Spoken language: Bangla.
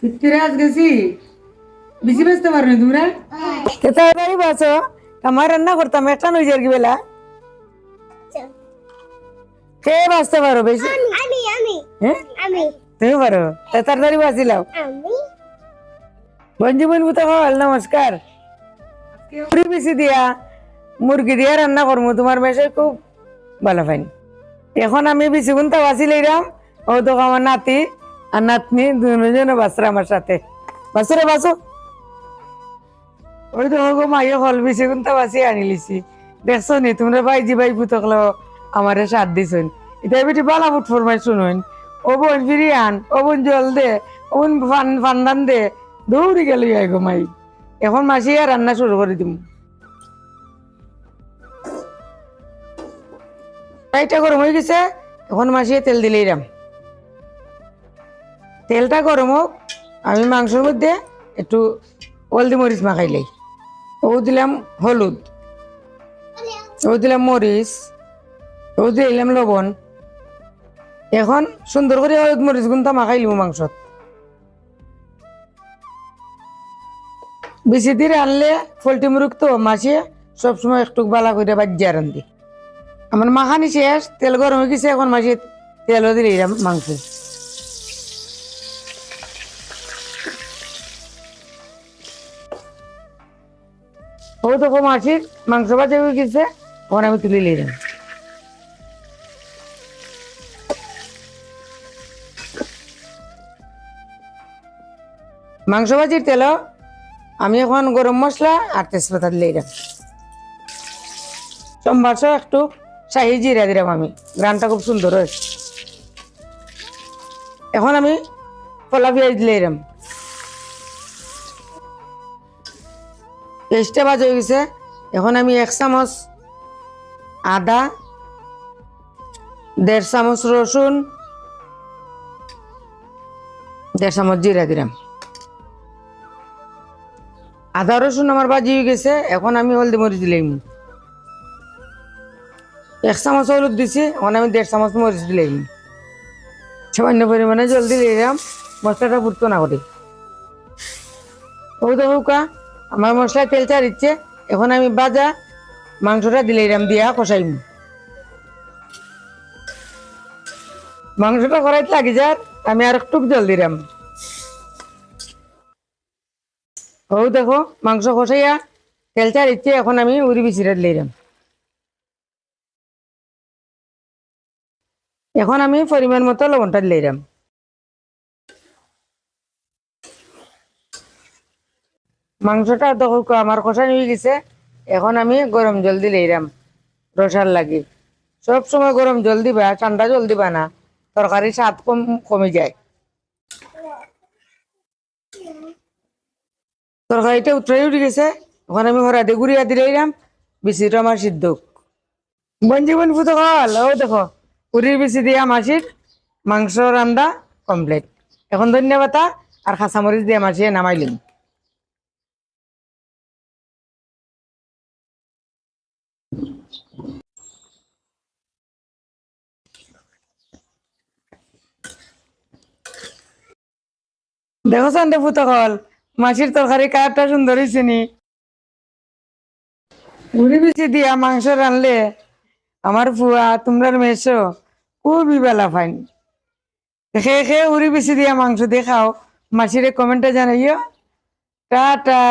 পিত্তিরাজ গেছি বেশি ব্যস্ত পারো তোমরা তাড়াতাড়ি বাঁচো আমার রান্না করতাম একটা নই যার কি বেলা কে বাঁচতে পারো বেশি হ্যাঁ তুমি পারো তাড়াতাড়ি বাঁচিলাও বঞ্জীবন বুতা হল নমস্কার পুরি বেশি দিয়া মুরগি দিয়া রান্না করবো তোমার মেশে খুব ভালো পাইন এখন আমি বেশি গুনটা বাঁচি লইলাম ও তো আমার নাতি আর নাতনি দুজনে বাঁচরা আমার সাথে বাঁচরে বাঁচো ওই তো গো মাইয়ে হল বেশি গুনটা বাঁচি আনি লিছি দেখছো নি তোমরা বাইজি বাই পুতকলো আমারে সাথ দিছুন এটা বেটি বালা ফুট ফরমাই শুনুন ও বোন বিরিয়ান ও বোন জল দে ও বোন ফান্দান দে দৌড়ি গেল গো মাই এখন মাসি আর রান্না শুরু করে দিম কড়াইটা গরম হয়ে গেছে এখন মাসিয়ে তেল দিলেই রাম তেলটা গরম হোক আমি মাংসের মধ্যে একটু হলদি মরিচ মাখাইলাই ও দিলাম হলুদ ও দিলাম মরিচ ও দিলাম লবণ এখন সুন্দর করে হলুদ মরিচ গুনটা মাখাই লিব মাংসত বেশি দিয়ে আনলে পোল্ট্রি মুরগ তো মাছিয়ে সবসময় একটু বালা করে বাজিয়া রান্ধি আমার মাখানি শেষ তেল গরম হয়ে গেছে এখন মাসি তেলও দিলে মাংস ও তো মাসির মাংস ভাজা হয়ে গেছে এখন আমি তুলে নিলাম মাংস ভাজির তেল আমি এখন গরম মশলা আর তেজপাতা দিলাম সম্বাস একটু শাহি জিরা দিলাম আমি গ্রানটা খুব সুন্দর হয়েছে এখন আমি কলা পেঁয়াজ দিলাম পেঁয়াজটা ভাজা হয়ে গেছে এখন আমি 1 চামচ আদা 1.5 চামচ রসুন 1.5 চামচ জিরা দিলাম আদা রসুন আমার ভাজি হয়ে গেছে এখন আমি হলদি মরিচ দিলাম 1 চামচ হলুদ দিছি এখন আমি 1.5 চামচ মরিচ দিলাম সামান্য পরিমাণে জল দিলাম মশলাটা ফুটতো না করে ও দেখুকা আমার মশলায় তেল ছাড়িচ্ছে এখন আমি ভাজা মাংসটা দিলাম দিয়া কষাইম মাংসটা করাইতে লাগি যার আমি আর একটু জল দিলাম ও দেখো মাংস কষাইয়া তেল ছাড়িচ্ছে এখন আমি উড়ি বিচিরা দিলাম এখন আমি পরিমাণ মতো লবণটা দিলাম মাংসটা দেখো আমার কষানো হয়ে গেছে এখন আমি গরম জল দিলাম রসার লাগি সব সময় গরম জল দিবা ঠান্ডা জল দিবা না তরকারি স্বাদ কমে যায় তরকারিটা উতরাই উঠে গেছে এখন আমি হরাদি গুড়িয়া দিলাম বিচিটা আমার সিদ্ধ বঞ্জীবন ফুটকল ও দেখো পুরীর বিচি দিয়া মাসির মাংস রান্দা কমপ্লিট এখন ধন্যবাদ আর কাঁচামরিচ দিয়ে মাসিয়ে নামাইলিম দেখো সান্ডে ফুটকল মাসির তরকারি কারটা সুন্দর হয়েছে নি পুরি বিচি দিয়া মাংস রানলে আমার ফুয়া তোমরা মেসো খুবই বেলা ফাইন খেয়ে খেয়ে উড়ি বেশি দিয়া মাংস দিয়ে খাও মাসিরে কমেন্টে জানাইও টাটা।